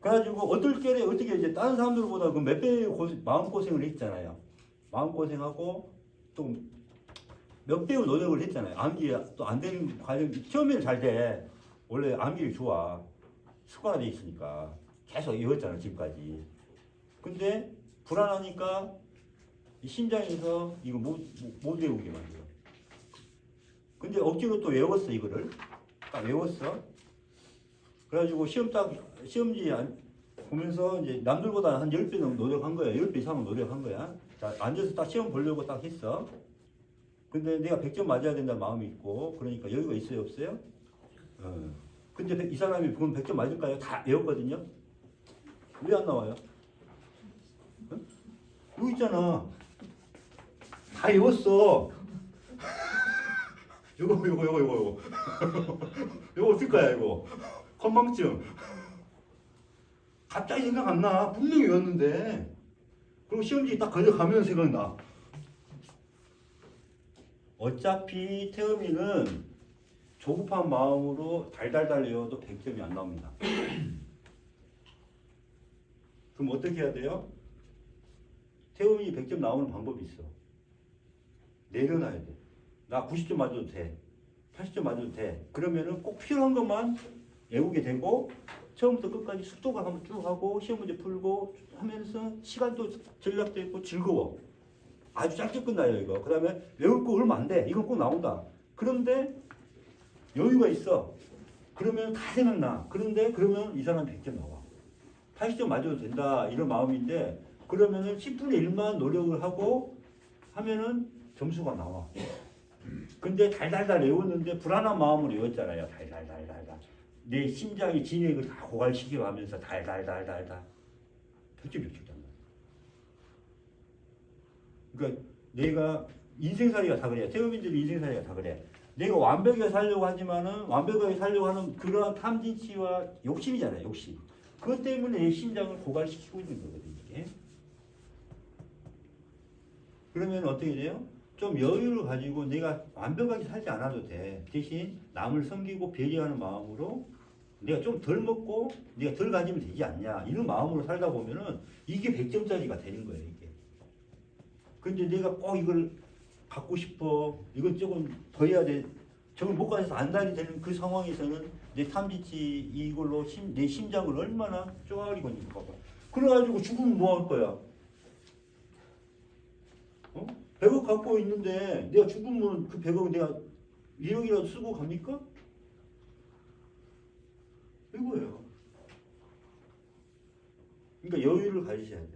Speaker 1: 그래가지고 어떻게 이제 다른 사람들보다 그 몇 배 마음 고생을 했잖아요. 마음 고생하고 또 몇 배의 노력을 했잖아요. 암기 또 안 되는 과정 처음에는 잘 돼. 원래 암기를 좋아. 습관화돼 있으니까 계속 외웠잖아 지금까지. 근데 불안하니까 이 심장에서 이거 못 외우게 만들어. 근데 억지로 또 외웠어 이거를. 딱 외웠어. 그래가지고 시험지 보면서 이제 남들보다 한 10배 정도 노력한 거야. 10배 이상은 노력한 거야. 자, 앉아서 딱 시험 보려고 딱 했어. 근데 내가 100점 맞아야 된다는 마음이 있고, 그러니까 여유가 있어요, 없어요? 근데 이 사람이 그건 100점 맞을까요? 다 외웠거든요. 왜 안 나와요? 응? 여기 있잖아. 다 외웠어. 요거 요거 어떨 거야 이거? 건망증. 갑자기 생각 안 나. 분명히 외웠는데. 그리고 시험지 딱 걸려가면 생각나. 어차피 태음이는 조급한 마음으로 달달달 외워도 100점이 안 나옵니다. 그럼 어떻게 해야 돼요? 태음이 100점 나오는 방법이 있어. 내려놔야 돼. 나 90점 맞아도 돼. 80점 맞아도 돼. 그러면은 꼭 필요한 것만 외우게 되고 처음부터 끝까지 숙도가 한번 쭉 하고 시험 문제 풀고 하면서 시간도 전략도 있고 즐거워. 아주 짧게 끝나요 이거. 그 다음에 외울 거 얼마 안 돼. 이건 꼭 나온다. 그런데 여유가 있어. 그러면 다 생각나. 그런데 그러면 이 사람 100점 나와. 80점 맞아도 된다 이런 마음인데 그러면은 10분의 1만 노력을 하고 하면은 점수가 나와. 근데 달달달 외웠는데 불안한 마음으로 외웠잖아요. 달달달달달. 내 심장의 진액을 다 고갈시켜 가면서 달달달달달. 100점 줬단 말이야. 그러니까 내가 인생살이가 다 그래. 태음인들의 인생살이가 다 그래. 내가 완벽하게 살려고 하지만은 완벽하게 살려고 하는 그러한 탐진치와 욕심이잖아요. 욕심. 그것 때문에 내 심장을 고갈시키고 있는 거거든요. 이게. 그러면 어떻게 돼요? 좀 여유를 가지고 내가 완벽하게 살지 않아도 돼. 대신 남을 섬기고 배려하는 마음으로 내가 좀 덜 먹고 내가 덜 가지면 되지 않냐. 이런 마음으로 살다 보면은 이게 100점짜리가 되는 거예요. 이게. 근데 내가 꼭 이걸 갖고 싶어. 이건 조금 더 해야 돼. 저걸 못 가져서 안달이 되는 그 상황에서는 내 탐지치 이걸로 내 심장을 얼마나 쪼아리고 있는 거 봐. 그래가지고 죽으면 뭐 할 거야? 어? 100억 갖고 있는데 내가 죽으면 그 100억 내가 1억이라도 쓰고 갑니까? 이거예요. 그러니까 여유를 가지셔야 돼.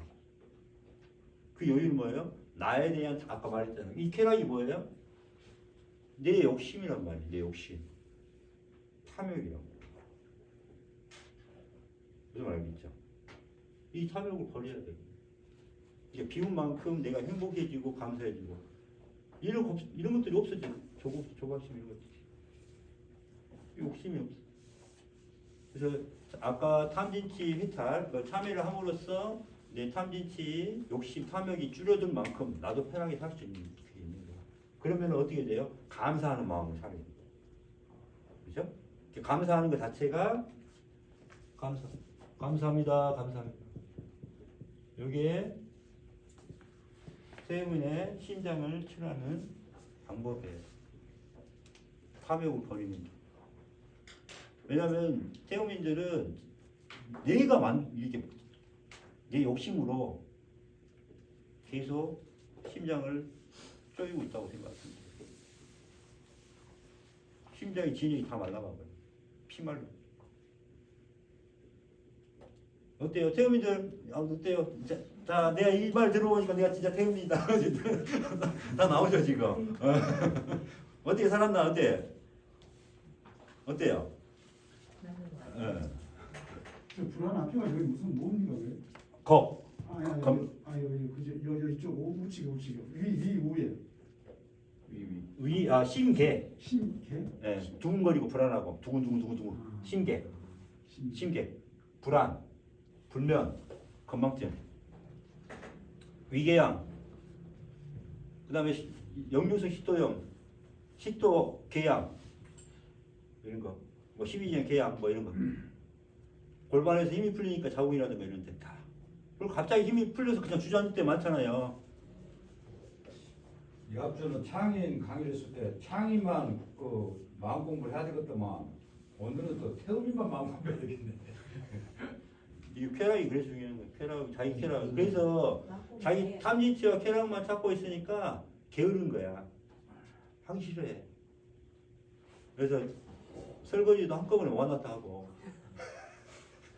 Speaker 1: 그 여유는 뭐예요? 나에 대한 아까 말했잖아요. 이 쾌락이 뭐예요? 내 욕심이란 말이에요. 내 욕심. 탐욕이라고. 무슨 알겠죠? 이 탐욕을 버려야 돼. 이게 비운 만큼 내가 행복해지고 감사해지고 이런 것들이 없어져. 조각심 이런 것들이. 욕심이 없어. 그래서 아까 탐진치 회탈 참여를 함으로써 내 탐진치 욕심 탐욕이 줄어든 만큼 나도 편하게 살 수 있는 게 있는 거야. 그러면 어떻게 돼요? 감사하는 마음으로 살게 돼요. 그렇죠? 감사하는 것 자체가 감사합니다. 여기에 태음인의 심장을 치료하는 방법이에요. 탐욕을 버리는 거. 왜냐하면 태음인들은 이렇게 내 욕심으로 계속 심장을 쪼이고 있다고 생각합니다. 심장의 진액이 다 말라가버려. 피말로. 어때요? 태음인들 어때요? 자, 내가 이 말 들어보니까 내가 진짜 태음인이다. 다 나오죠 지금. 어떻게 살았나 어때? 어때요?
Speaker 3: 저 불안 앞에가 여기 무슨 뭡니까 왜?
Speaker 1: 겁.
Speaker 3: 여기 그저 이쪽 우측에 위 위에
Speaker 1: 심계.
Speaker 3: 심개?
Speaker 1: 예, 두근거리고 불안하고 두근두근 심계. 심계. 불안, 불면, 건망증, 위궤양. 그다음에 역류성 식도염, 식도 궤양 이런 거. 뭐 12년 궤양 뭐 이런 거. 골반에서 힘이 풀리니까 자궁이라든가 이런 데 다. 그리고 갑자기 힘이 풀려서 그냥 주저앉을 때 많잖아요.
Speaker 4: 앞서는 창의인 강의를 했을 때 창의만 그 마음 공부를 해야 되겠더만 오늘은 또 태음이만 마음 공부해야 되겠네.
Speaker 1: 이 쾌락이 그래서 중요한 거예요. 쾌락, 자기 쾌락. 그래서 자기 탐진치와 쾌락만 찾고 있으니까 게으른 거야. 하기 싫어해. 그래서 설거지도 한꺼번에 모아놨다 하고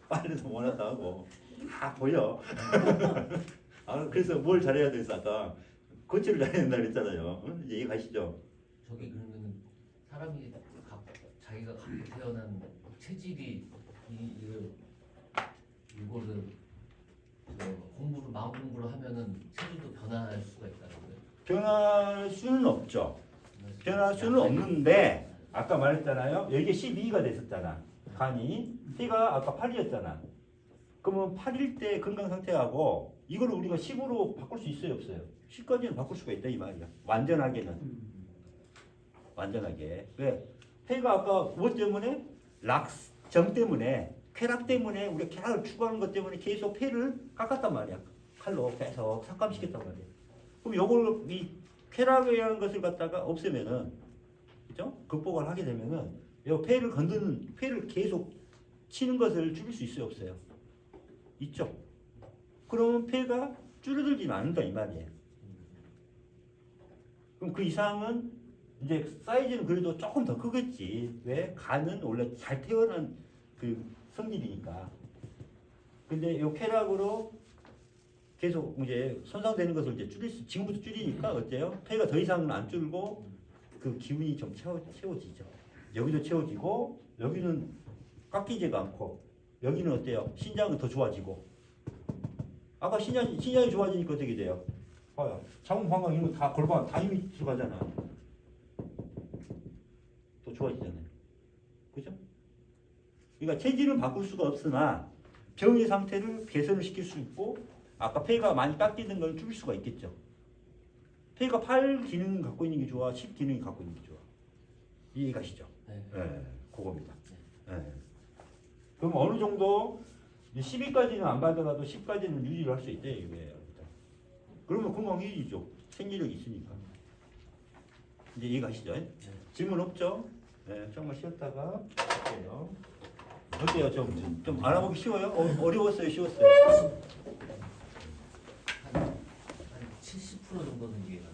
Speaker 1: 빨래도 모아놨다 하고 다 보여. 그래서 뭘 잘해야 돼서 아까 거치를 잘해야 된다 그랬잖아요. 이제 이해 가시죠?
Speaker 5: 저게 그러면 사람이 자기가 갖고 태어난 체질이 이거를 공부를 마음 공부를 하면은 체질도 변화할 수가 있다는 거예요.
Speaker 1: 변할 수는 없죠. 변할 수는 없는데 아까 말했잖아요. 여기에 12가 됐었잖아. 간이 T가 아까 8이었잖아. 그러면 8일 때 건강 상태하고 이거를 우리가 10으로 바꿀 수 있어요, 없어요? 10까지는 바꿀 수가 있다 이 말이야. 완전하게는. 완전하게. 왜? T가 아까 무엇 때문에? 정 때문에, 쾌락 때문에 우리가 쾌락을 추구하는 것 때문에 계속 폐를 깎았단 말이야. 칼로 계속 삭감시켰단 말이야. 그럼 요걸 이 쾌락이라는 것을 갖다가 없애면은, 그죠? 극복을 하게 되면은 요 폐를 건드는 폐를 계속 치는 것을 줄일 수 있어요, 없어요? 있죠. 그러면 폐가 줄어들지는 않는다 이 말이에요. 그럼 그 이상은 이제 사이즈는 그래도 조금 더 크겠지. 왜? 간은 원래 잘 태어난 그 성질이니까. 근데 요 쾌락으로 계속 이제 손상되는 것을 이제 지금부터 줄이니까 어때요? 폐가 더 이상은 안 줄고 그 기운이 좀 채워지죠. 여기도 채워지고 여기는 깎이지가 않고 여기는 어때요? 신장은 더 좋아지고 아까 신장이 좋아지니까 어떻게 돼요? 봐요. 자궁 방광 이런 거 다 골반 다 힘이 들어가잖아. 더 좋아지잖아요. 그죠? 그러니까 체질은 바꿀 수가 없으나 병의 상태를 개선을 시킬 수 있고 아까 폐가 많이 깎이는 걸 줄일 수가 있겠죠. 폐가 8 기능 갖고 있는 게 좋아, 10 기능이 갖고 있는 게 좋아. 이해가시죠?
Speaker 5: 네.
Speaker 1: 네, 그겁니다. 네. 그럼 어느 정도 12까지는 안 받더라도 10까지는 유지를 할 수 있대 이거예요. 그러면 건강 유지죠. 생리력이 있으니까. 이제 이해가시죠? 질문 없죠? 네, 조금만 쉬었다가 할게요. 어때요? 좀 알아보기 쉬워요? 어려웠어요? 쉬웠어요?
Speaker 5: 한 70% 정도는 이해가.